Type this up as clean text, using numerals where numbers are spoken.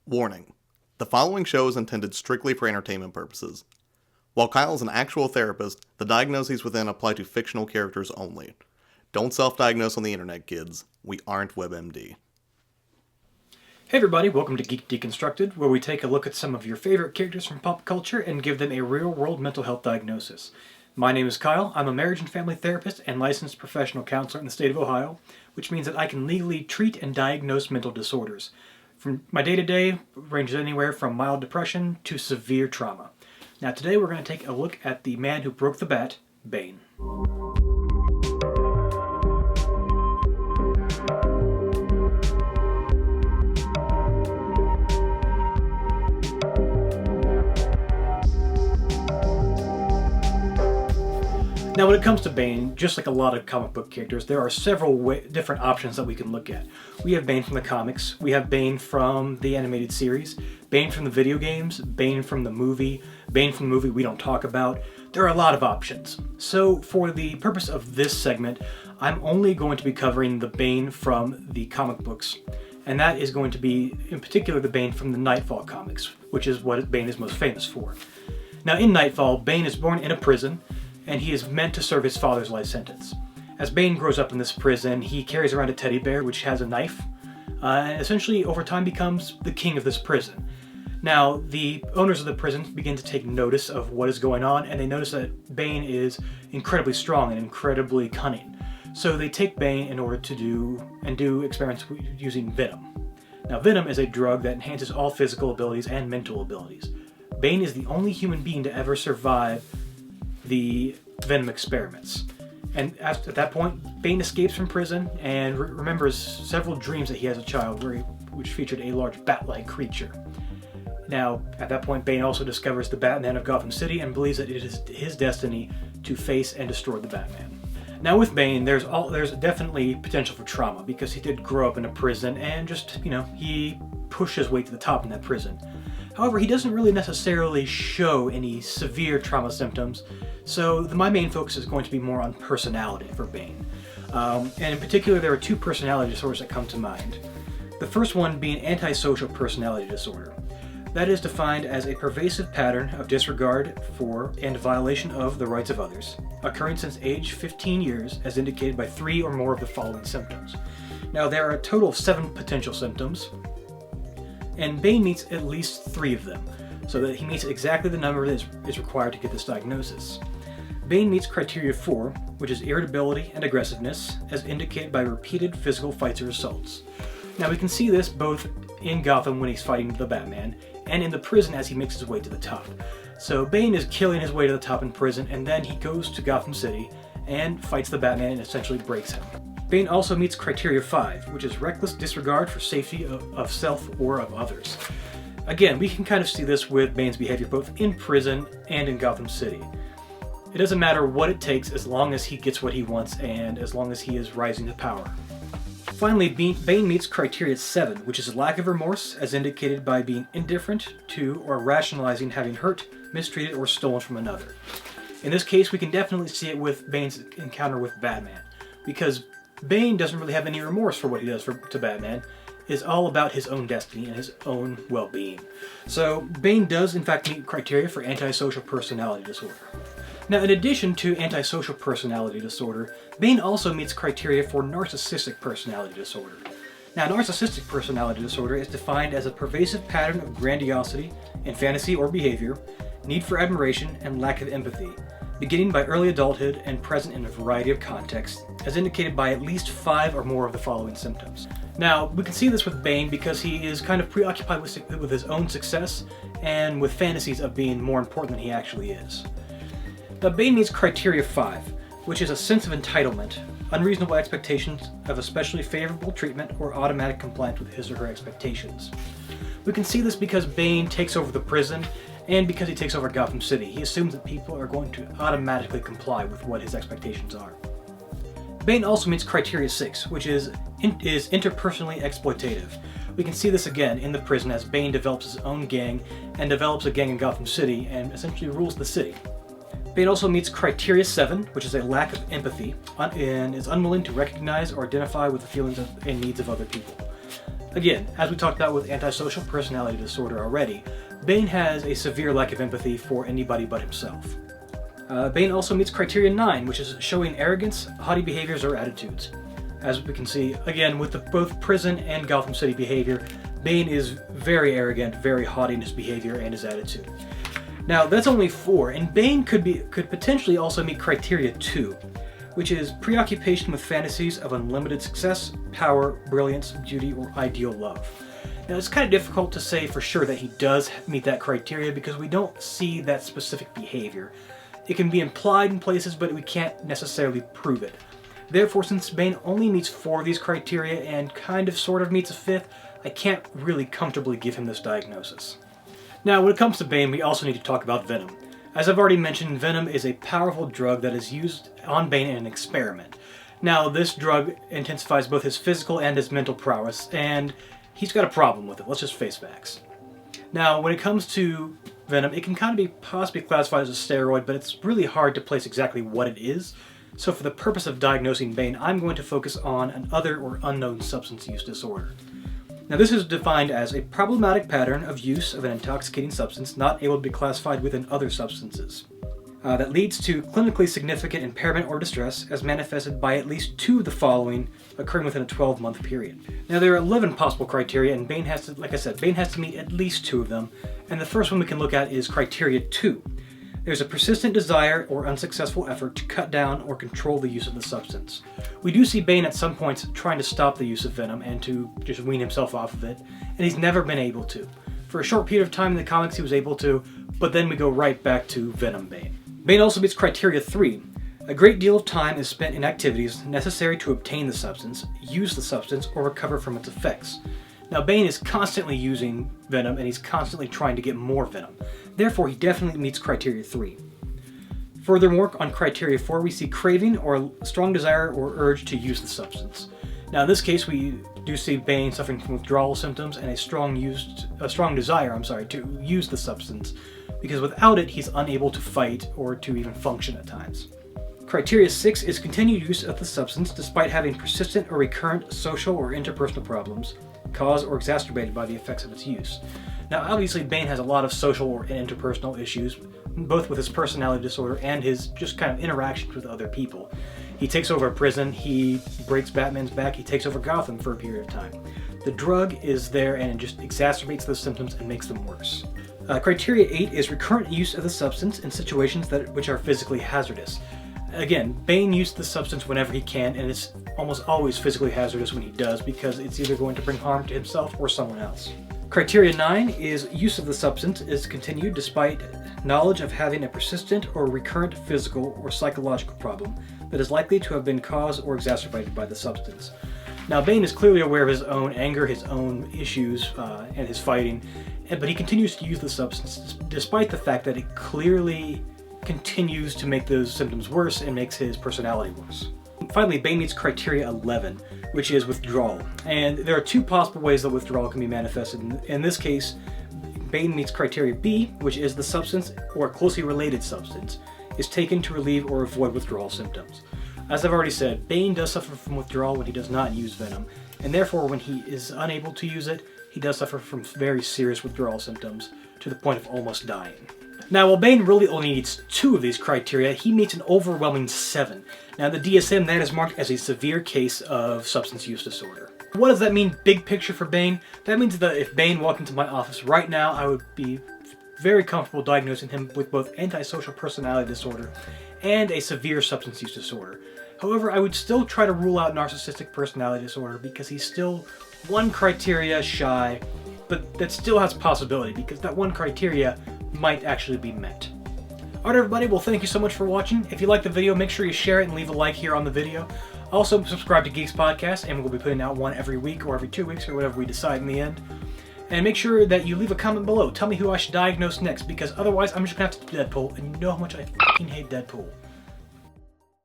Warning: the following show is intended strictly for entertainment purposes. While Kyle is an actual therapist, the diagnoses within apply to fictional characters only. Don't self-diagnose on the internet, kids. We aren't WebMD. Hey everybody, welcome to Geek, Deconstructed, where we take a look at some of your favorite characters from pop culture and give them a real-world mental health diagnosis. My name is Kyle. I'm a marriage and family therapist and licensed professional counselor in the state of Ohio, which means that I can legally treat and diagnose mental disorders. From my day-to-day ranges anywhere from mild depression to severe trauma. Now today we're going to take a look at the man who broke the bat, Bane. Now when it comes to Bane, just like a lot of comic book characters, there are several different options that we can look at. We have Bane from the comics, we have Bane from the animated series, Bane from the video games, Bane from the movie we don't talk about. There are a lot of options. So for the purpose of this segment, I'm only going to be covering the Bane from the comic books. And that is going to be, in particular, the Bane from the Nightfall comics, which is what Bane is most famous for. Now in Nightfall, Bane is born in a prison, and he is meant to serve his father's life sentence. As Bane grows up in this prison, he carries around a teddy bear which has a knife, and essentially over time becomes the king of this prison. Now, the owners of the prison begin to take notice of what is going on, and they notice that Bane is incredibly strong and incredibly cunning. So they take Bane in order to do experiments using Venom. Now, Venom is a drug that enhances all physical abilities and mental abilities. Bane is the only human being to ever survive the Venom experiments. And at that point, Bane escapes from prison and remembers several dreams that he had as a child which featured a large bat-like creature. Now, at that point, Bane also discovers the Batman of Gotham City and believes that it is his destiny to face and destroy the Batman. Now with Bane, there's definitely potential for trauma because he did grow up in a prison and he pushed his way to the top in that prison. However, he doesn't really necessarily show any severe trauma symptoms, so my main focus is going to be more on personality for Bane. And in particular, there are two personality disorders that come to mind. The first one being antisocial personality disorder. That is defined as a pervasive pattern of disregard for and violation of the rights of others, occurring since age 15 years as indicated by 3 or more of the following symptoms. Now, there are a total of 7 potential symptoms, and Bane meets at least 3 of them, so that he meets exactly the number that is required to get this diagnosis. Bane meets criteria 4, which is irritability and aggressiveness, as indicated by repeated physical fights or assaults. Now we can see this both in Gotham when he's fighting the Batman, and in the prison as he makes his way to the top. So Bane is killing his way to the top in prison, and then he goes to Gotham City and fights the Batman and essentially breaks him. Bane also meets criteria 5, which is reckless disregard for safety of self or of others. Again, we can kind of see this with Bane's behavior both in prison and in Gotham City. It doesn't matter what it takes as long as he gets what he wants and as long as he is rising to power. Finally, Bane meets criteria 7, which is lack of remorse as indicated by being indifferent to or rationalizing having hurt, mistreated, or stolen from another. In this case, we can definitely see it with Bane's encounter with Batman, because Bane doesn't really have any remorse for what he does to Batman. It's all about his own destiny and his own well-being. So Bane does in fact meet criteria for antisocial personality disorder. Now, in addition to antisocial personality disorder, Bane also meets criteria for narcissistic personality disorder. Now, narcissistic personality disorder is defined as a pervasive pattern of grandiosity in fantasy or behavior, need for admiration, and lack of empathy, beginning by early adulthood and present in a variety of contexts, as indicated by at least 5 or more of the following symptoms. Now, we can see this with Bane because he is kind of preoccupied with his own success and with fantasies of being more important than he actually is. Now, Bane meets criteria 5, which is a sense of entitlement, unreasonable expectations of especially favorable treatment, or automatic compliance with his or her expectations. We can see this because Bane takes over the prison, and because he takes over Gotham City. He assumes that people are going to automatically comply with what his expectations are. Bane also meets criteria 6, which is interpersonally exploitative. We can see this again in the prison as Bane develops his own gang and develops a gang in Gotham City and essentially rules the city. Bane also meets criteria 7, which is a lack of empathy, and is unwilling to recognize or identify with the feelings and needs of other people. Again, as we talked about with antisocial personality disorder already, Bane has a severe lack of empathy for anybody but himself. Bane also meets criteria 9, which is showing arrogance, haughty behaviors, or attitudes. As we can see, again, with both prison and Gotham City behavior, Bane is very arrogant, very haughty in his behavior and his attitude. Now, that's only 4, and Bane could potentially also meet criteria 2, which is preoccupation with fantasies of unlimited success, power, brilliance, beauty, or ideal love. Now, it's kind of difficult to say for sure that he does meet that criteria because we don't see that specific behavior. It can be implied in places, but we can't necessarily prove it. Therefore, since Bane only meets 4 of these criteria and kind of sort of meets a 5th, I can't really comfortably give him this diagnosis. Now, when it comes to Bane, we also need to talk about Venom. As I've already mentioned, Venom is a powerful drug that is used on Bane in an experiment. Now, this drug intensifies both his physical and his mental prowess, and he's got a problem with it. Let's just face facts. Now, when it comes to Venom, it can kind of be possibly classified as a steroid, but it's really hard to place exactly what it is. So for the purpose of diagnosing Bane, I'm going to focus on an other or unknown substance use disorder. Now, this is defined as a problematic pattern of use of an intoxicating substance not able to be classified within other substances that leads to clinically significant impairment or distress as manifested by at least 2 of the following occurring within a 12-month period. Now, there are 11 possible criteria, and Bane has to, like I said, Bane has to meet at least 2 of them, and the first one we can look at is criteria 2. There's a persistent desire or unsuccessful effort to cut down or control the use of the substance. We do see Bane at some points trying to stop the use of Venom and to just wean himself off of it, and he's never been able to. For a short period of time in the comics he was able to, but then we go right back to Venom Bane. Bane also meets criteria 3. A great deal of time is spent in activities necessary to obtain the substance, use the substance, or recover from its effects. Now, Bane is constantly using Venom, and he's constantly trying to get more Venom. Therefore, he definitely meets criteria 3. Furthermore, on criteria 4, we see craving or a strong desire or urge to use the substance. Now, in this case, we do see Bane suffering from withdrawal symptoms and a strong desire to use the substance, because without it, he's unable to fight or to even function at times. Criteria 6 is continued use of the substance despite having persistent or recurrent social or interpersonal problems, caused or exacerbated by the effects of its use. Now, obviously, Bane has a lot of social or interpersonal issues, both with his personality disorder and his just kind of interactions with other people. He takes over a prison, he breaks Batman's back, he takes over Gotham for a period of time. The drug is there and it just exacerbates those symptoms and makes them worse. Criteria 8 is recurrent use of the substance in situations which are physically hazardous. Again, Bane uses the substance whenever he can, and it's almost always physically hazardous when he does because it's either going to bring harm to himself or someone else. Criteria 9 is use of the substance is continued despite knowledge of having a persistent or recurrent physical or psychological problem that is likely to have been caused or exacerbated by the substance. Now, Bane is clearly aware of his own anger, his own issues, and his fighting, but he continues to use the substance despite the fact that it clearly continues to make those symptoms worse and makes his personality worse. Finally, Bane meets criteria 11, which is withdrawal. And there are 2 possible ways that withdrawal can be manifested. In this case, Bane meets criteria B, which is the substance or a closely related substance is taken to relieve or avoid withdrawal symptoms. As I've already said, Bane does suffer from withdrawal when he does not use Venom, and therefore when he is unable to use it, he does suffer from very serious withdrawal symptoms to the point of almost dying. Now, while Bane really only needs 2 of these criteria, he meets an overwhelming 7. Now, the DSM, that is marked as a severe case of substance use disorder. What does that mean big picture for Bane? That means that if Bane walked into my office right now, I would be very comfortable diagnosing him with both antisocial personality disorder and a severe substance use disorder. However, I would still try to rule out narcissistic personality disorder because he's still 1 criteria shy, but that still has possibility because that 1 criteria might actually be met. Alright everybody, well thank you so much for watching. If you like the video, make sure you share it and leave a like here on the video. Also subscribe to Geek's podcast, and we'll be putting out one every week or every 2 weeks or whatever we decide in the end. And make sure that you leave a comment below. Tell me who I should diagnose next, because otherwise I'm just gonna have to do Deadpool, and you know how much I fucking hate Deadpool.